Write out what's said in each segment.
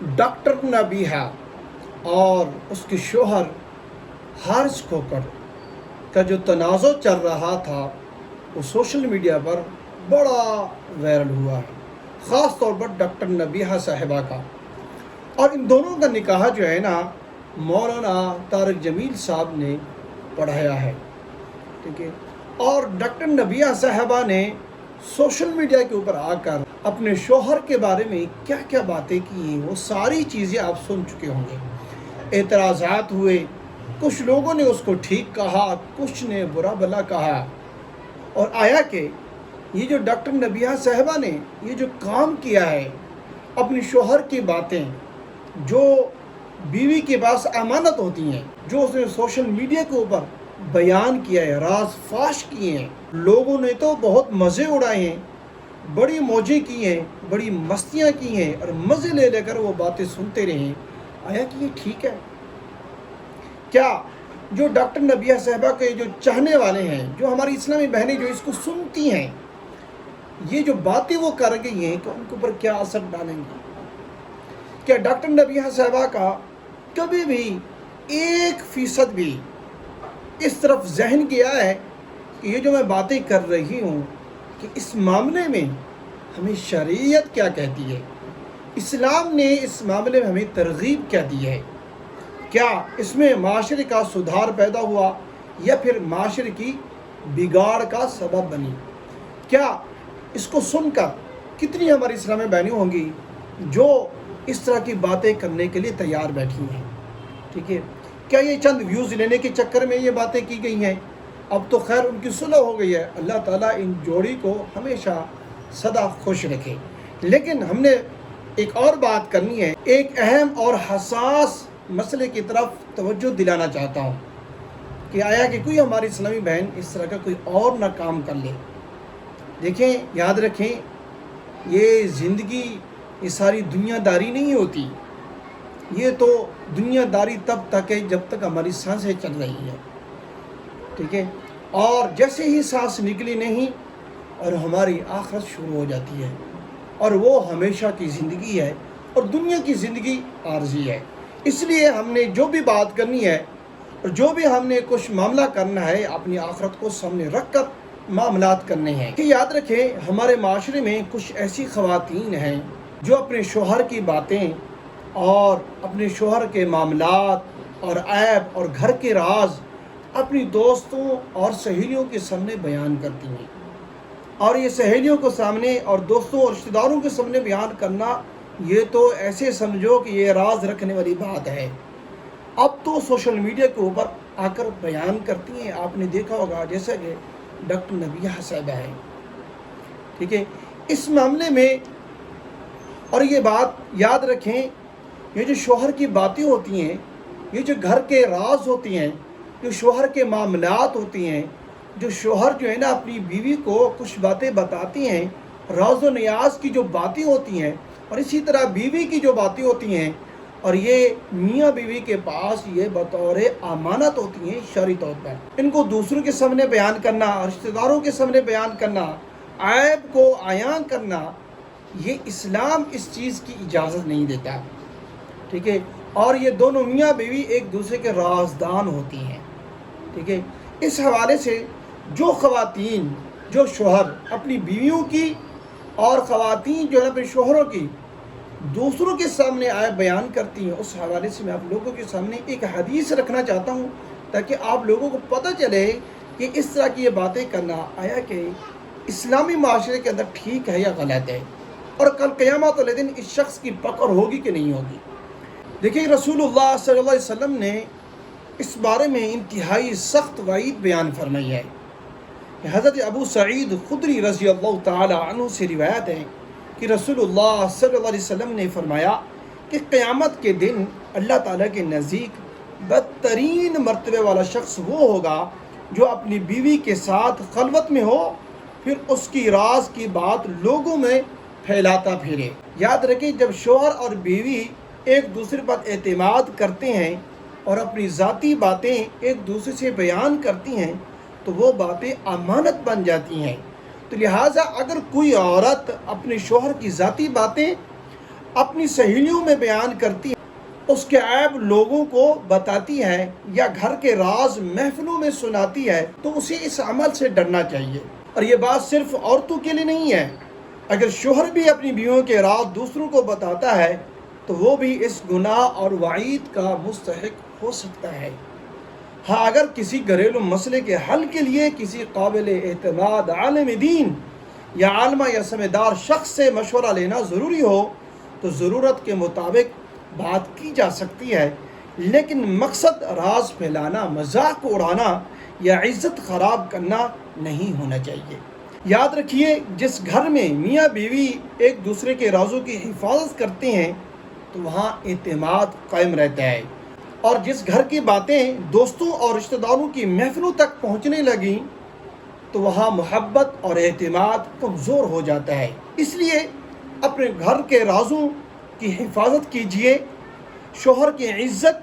Doctor Nabiha और उसके शोहर हारिस खोकर का जो तनाज़ो चल रहा था वो सोशल मीडिया पर बड़ा वायरल हुआ है, ख़ास तौर पर डॉक्टर नबीहा साहिबा का। और इन दोनों का निकाह जो है ना मौलाना तारिक जमील साहब ने पढ़ाया है, ठीक है। और डॉक्टर नबीहा साहिबा ने सोशल मीडिया के ऊपर आकर अपने शोहर के बारे में क्या क्या बातें की हैं वो सारी चीज़ें आप सुन चुके होंगे। एतराज़ात हुए, कुछ लोगों ने उसको ठीक कहा, कुछ ने बुरा भला कहा। और आया कि ये जो डॉक्टर नबीहा साहिबा ने ये जो काम किया है, अपनी शोहर की बातें जो बीवी के पास अमानत होती हैं, जो उसने सोशल मीडिया के ऊपर बयान किया है, राज फाश किए हैं, लोगों ने तो बहुत मज़े उड़ाए हैं, बड़ी मौजें की हैं, बड़ी मस्तियां की हैं और मज़े ले लेकर वो बातें सुनते रहे। आया कि ये ठीक है क्या? जो डॉक्टर नबीहा साहिबा के जो चाहने वाले हैं, जो हमारी इस्लामी बहनें जो इसको सुनती हैं, ये जो बातें वो कर गई हैं तो उनके ऊपर क्या असर डालेंगी? क्या डॉक्टर नबीहा साहिबा का कभी भी 1% भी इस तरफ जहन गया है कि ये जो मैं बातें कर रही हूँ कि इस मामले में हमें शरीयत क्या कहती है, इस्लाम ने इस मामले में हमें तरगीब क्या दी है? क्या इसमें माशरे का सुधार पैदा हुआ या फिर माशरे की बिगाड़ का सबब बनी? क्या इसको सुनकर कितनी हमारी इस्लामी बहनें होंगी जो इस तरह की बातें करने के लिए तैयार बैठी हैं, ठीक है। क्या ये चंद व्यूज़ लेने के चक्कर में ये बातें की गई हैं? अब तो खैर उनकी सुलह हो गई है, अल्लाह ताला इन जोड़ी को हमेशा सदा खुश रखे। लेकिन हमने एक और बात करनी है, एक अहम और हसास मसले की तरफ तवज्जो दिलाना चाहता हूँ कि आया कि कोई हमारी इस्लामी बहन इस तरह का कोई और ना काम कर ले। देखें, याद रखें, ये ज़िंदगी ये सारी दुनियादारी नहीं होती, ये तो दुनियादारी तब तक है जब तक हमारी सांसें चल रही है, ठीक है। और जैसे ही सांस निकली नहीं और हमारी आखिरत शुरू हो जाती है, और वो हमेशा की ज़िंदगी है और दुनिया की ज़िंदगी आर्जी है। इसलिए हमने जो भी बात करनी है और जो भी हमने कुछ मामला करना है, अपनी आखिरत को सामने रख कर मामलात करने हैं। कि याद रखें, हमारे माशरे में कुछ ऐसी ख़वातीन हैं जो अपने शोहर की बातें और अपने शोहर के मामलात और ऐब और घर के राज अपनी दोस्तों और सहेलियों के सामने बयान करती हैं। और ये सहेलियों के सामने और दोस्तों और रिश्तेदारों के सामने बयान करना, ये तो ऐसे समझो कि ये राज रखने वाली बात है। अब तो सोशल मीडिया के ऊपर आकर बयान करती हैं। आपने देखा होगा जैसे कि डॉक्टर नबीहा साहिबा है, ठीक है। इस मामले में और ये बात याद रखें, ये जो शोहर की बातें होती हैं, ये जो घर के राज होती हैं, जो शोहर के मामलात होती हैं, जो शोहर जो है ना अपनी बीवी को कुछ बातें बताती हैं, राज व नियाज की जो बातें होती हैं, और इसी तरह बीवी की जो बातें होती हैं, और ये मियाँ बीवी के पास ये बतौर अमानत होती हैं शरई तौर पर। इनको दूसरों के सामने बयान करना, रिश्तेदारों के सामने बयान करना, ऐब को आयां करना, ये इस्लाम इस चीज़ की इजाज़त नहीं देता, ठीक है। और ये दोनों मियाँ बीवी एक दूसरे के राजदान होती हैं, ठीक है। इस हवाले से जो ख़वातीन, जो शोहर अपनी बीवियों की और ख़वातीन जो है अपने शोहरों की दूसरों के सामने आए बयान करती हैं, उस हवाले से मैं आप लोगों के सामने एक हदीस रखना चाहता हूँ ताकि आप लोगों को पता चले कि इस तरह की ये बातें करना आया कि इस्लामी माशरे के अंदर ठीक है या गलत है, और कल क़यामत वाले दिन इस शख्स की पकड़ होगी कि नहीं होगी। देखिए, रसूलुल्लाह सल्लल्लाहु अलैहि वसल्लम ने इस बारे में इंतहाई सख्त वईद बयान फरमाई है। हज़रत अबू सईद खुदरी रज़ी अल्लाह ताला अन्हु से रिवायत है कि रसूलुल्लाह सल्लल्लाहु अलैहि वसल्लम ने फरमाया कि क़यामत के दिन अल्लाह ताला के नज़दीक बदतरीन मर्तबे वाला शख्स वो होगा जो अपनी बीवी के साथ खलवत में हो, फिर उसकी राज की बात लोगों में फैलाता फिरे। याद रखें, जब शौहर और बीवी एक दूसरे पर एतमाद करते हैं और अपनी ज़ाती बातें एक दूसरे से बयान करती हैं तो वो बातें अमानत बन जाती हैं। तो लिहाजा अगर कोई औरत अपने शौहर की ज़ाती बातें اپنی سہیلیوں میں بیان کرتی ہے، اس کے عیب لوگوں کو بتاتی ہے یا گھر کے راز محفلوں میں سناتی ہے، تو اسے اس عمل سے ڈرنا چاہیے۔ اور یہ بات صرف عورتوں کے لیے نہیں ہے، اگر شوہر بھی اپنی بیویوں کے راز دوسروں کو بتاتا ہے تو وہ بھی اس گناہ اور وعید کا مستحق ہو سکتا ہے۔ ہاں، اگر کسی گھریلو مسئلے کے حل کے لیے کسی قابل اعتماد عالم دین یا عالمہ یا سمجھدار شخص سے مشورہ لینا ضروری ہو تو ضرورت کے مطابق بات کی جا سکتی ہے، لیکن مقصد راز پھیلانا، مذاق اڑانا یا عزت خراب کرنا نہیں ہونا چاہیے۔ یاد رکھیے، جس گھر میں میاں بیوی ایک دوسرے کے رازوں کی حفاظت کرتے ہیں تو وہاں اعتماد قائم رہتا ہے، اور جس گھر کی باتیں دوستوں اور رشتہ داروں کی محفلوں تک پہنچنے لگیں تو وہاں محبت اور اعتماد کمزور ہو جاتا ہے۔ اس لیے اپنے گھر کے رازوں کی حفاظت کیجیے۔ شوہر کی عزت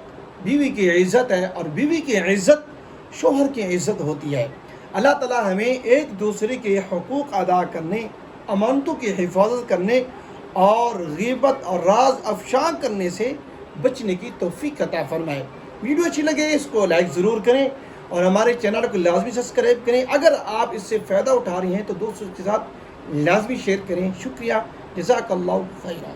بیوی کی عزت ہے، اور بیوی کی عزت شوہر کی عزت ہوتی ہے۔ اللہ تعالیٰ ہمیں ایک دوسرے کے حقوق ادا کرنے، امانتوں کی حفاظت کرنے اور غیبت اور راز افشاں کرنے سے بچنے کی توفیق عطا فرمائے۔ ویڈیو اچھی لگے اس کو لائک ضرور کریں اور ہمارے چینل کو لازمی سبسکرائب کریں۔ اگر آپ اس سے فائدہ اٹھا رہی ہیں تو دوستوں کے ساتھ لازمی شیئر کریں۔ شکریہ، جزاک اللہ خیرہ۔